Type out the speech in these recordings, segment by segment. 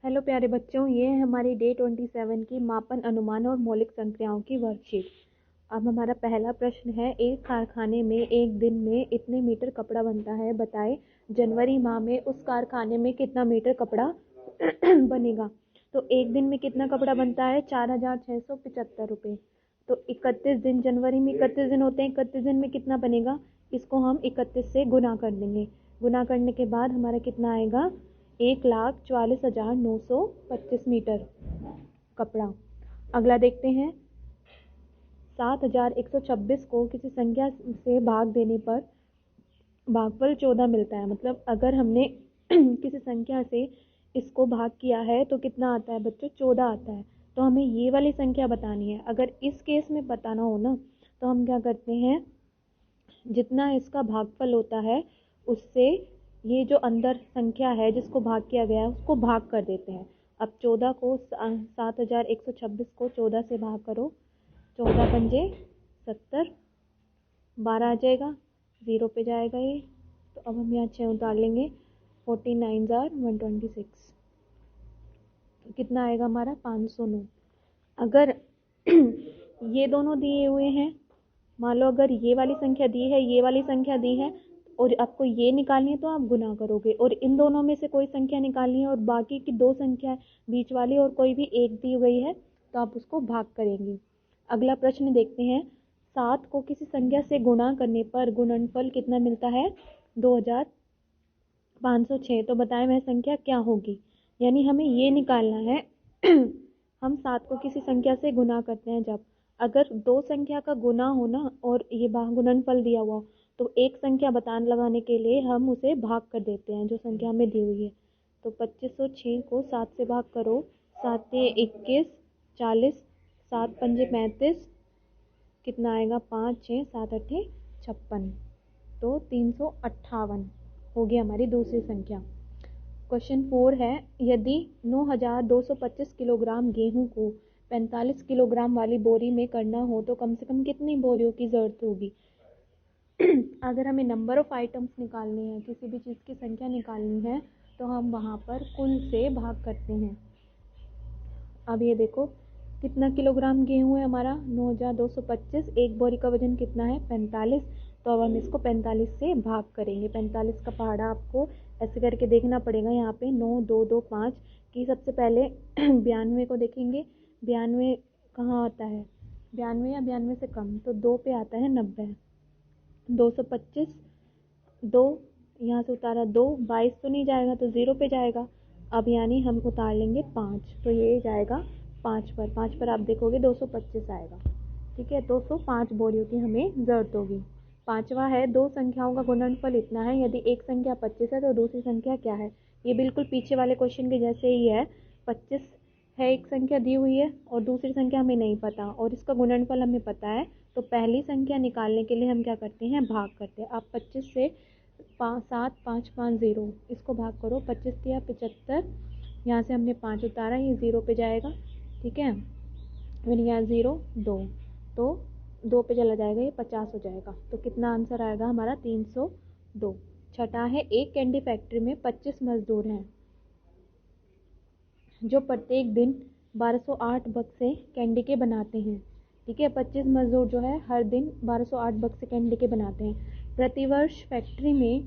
Hello प्यारे बच्चों, ये है हमारी डे 27 की मापन, अनुमान और मौलिक संक्रियाओं की वर्कशीट। अब हमारा पहला प्रश्न है, एक कारखाने में एक दिन में इतने मीटर कपड़ा बनता है, बताएं जनवरी माह में उस कारखाने में कितना मीटर कपड़ा बनेगा। तो एक दिन में कितना कपड़ा बनता है? 4,675 रुपये। तो 31 दिन, जनवरी में 31 दिन होते हैं, 31 दिन में कितना बनेगा? इसको हम 31 से गुना कर देंगे। गुना करने के बाद हमारा कितना आएगा? 1,44,925 मीटर कपड़ा। अगला देखते हैं, 7,126 को किसी संख्या से भाग देने पर भागफल 14 मिलता है। मतलब अगर हमने किसी संख्या से इसको भाग किया है तो कितना आता है बच्चों? 14 आता है। तो हमें ये वाली संख्या बतानी है। अगर इस केस में बताना हो ना, तो हम क्या करते हैं, जितना इसका भागफल होता है उससे ये जो अंदर संख्या है जिसको भाग किया गया है उसको भाग कर देते हैं। अब 14 को 7,126 को 14 से भाग करो, 14 पंजे 70, 12 आ जाएगा, 0 पे जाएगा ये। तो अब हम यहाँ 6 उतार लेंगे, 49,126। तो कितना आएगा हमारा? 509। अगर ये दोनों दिए हुए हैं, मान लो अगर ये वाली संख्या दी है, ये वाली संख्या दी है, और आपको ये निकालनी है तो आप गुना करोगे, और इन दोनों में से कोई संख्या निकालनी है और बाकी की दो संख्या बीच वाली और कोई भी एक दी गई है तो आप उसको भाग करेंगे। अगला प्रश्न देखते हैं, 7 को किसी संख्या से गुणा करने पर गुणनफल कितना मिलता है? 2,506। तो बताएं वह संख्या क्या होगी। यानी हमें ये निकालना है हम 7 को किसी संख्या से गुना करते हैं जब, अगर दो संख्या का गुना हो ना और ये गुणनफल दिया हुआ, तो एक संख्या लगाने के लिए हम उसे भाग कर देते हैं जो संख्या हमें दी हुई है। तो 2506 को 7 से भाग करो, 7 ये 21, 40, 7 पंजे 35, कितना आएगा? 5 6 7 8 56। तो 358 होगी हमारी दूसरी संख्या। क्वेश्चन 4 है, यदि 9,225 किलोग्राम गेहूं को 45 किलोग्राम वाली बोरी में करना हो तो कम से कम कितनी बोरियों की जरूरत होगी? अगर हमें नंबर ऑफ आइटम्स निकालने हैं, किसी भी चीज़ की संख्या निकालनी है, तो हम वहाँ पर कुल से भाग करते हैं। अब ये देखो कितना किलोग्राम गेहूं है हमारा? 9,225। एक बोरी का वजन कितना है? 45। तो अब हम इसको 45 से भाग करेंगे। 45 का पहाड़ा आपको ऐसे करके देखना पड़ेगा। यहाँ पे 9 2 2 5 की सबसे पहले 92 को देखेंगे। 92 कहाँ आता है? 92 या 92 से कम, तो 2 पे आता है 90। 225, 2 यहाँ से उतारा, 2 22 तो नहीं जाएगा तो 0 पे जाएगा। अब यानी हम उतार लेंगे 5, तो ये जाएगा 5 पर। 5 पर आप देखोगे 225 आएगा। ठीक है, 205 बोरियों की हमें ज़रूरत होगी। पांचवा है, दो संख्याओं का गुणनफल इतना है, यदि एक संख्या 25 है तो दूसरी संख्या क्या है? ये बिल्कुल पीछे वाले क्वेश्चन के जैसे ही है। 25 है एक संख्या दी हुई है और दूसरी संख्या हमें नहीं पता और इसका गुणनफल हमें पता है, तो पहली संख्या निकालने के लिए हम क्या करते हैं? भाग करते हैं। आप 25 से 7,550 इसको भाग करो, 25 या 75, यहाँ से हमने 5 उतारा, ये 0 पे जाएगा। ठीक है, फिर यहाँ 0 2, तो 2 पे चला जाएगा, ये 50 हो जाएगा। तो कितना आंसर आएगा हमारा? 302। छठा है, एक कैंडी फैक्ट्री में 25 मजदूर हैं जो प्रत्येक दिन 1208 बक्से कैंडी के बनाते हैं। ठीक है, 25 मजदूर जो है हर दिन 1208 बक्से कैंडी के बनाते हैं। प्रतिवर्ष फैक्ट्री में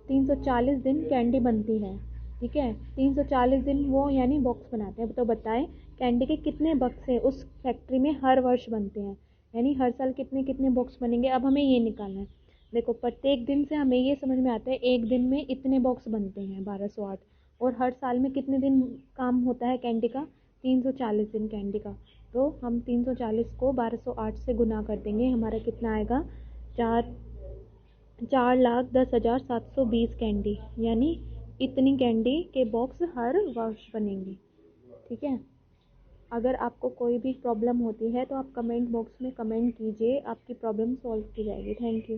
340 दिन कैंडी बनती है। ठीक है, 340 दिन वो यानी बॉक्स बनाते हैं। तो बताएं कैंडी के कितने बक्से उस फैक्ट्री में हर वर्ष बनते हैं, यानी हर साल कितने कितने बॉक्स बनेंगे। अब हमें ये निकालना है। देखो प्रत्येक दिन से हमें ये समझ में आता है, एक दिन में इतने बॉक्स बनते हैं 1208, और हर साल में कितने दिन काम होता है कैंडी का? 340 दिन कैंडी का। तो हम 340 को 1208 से गुना कर देंगे, हमारा कितना आएगा? 4,10,720 कैंडी, यानी इतनी कैंडी के बॉक्स हर वर्ष बनेंगे। ठीक है, अगर आपको कोई भी प्रॉब्लम होती है तो आप कमेंट बॉक्स में कमेंट कीजिए, आपकी प्रॉब्लम सॉल्व की जाएगी। Thank you.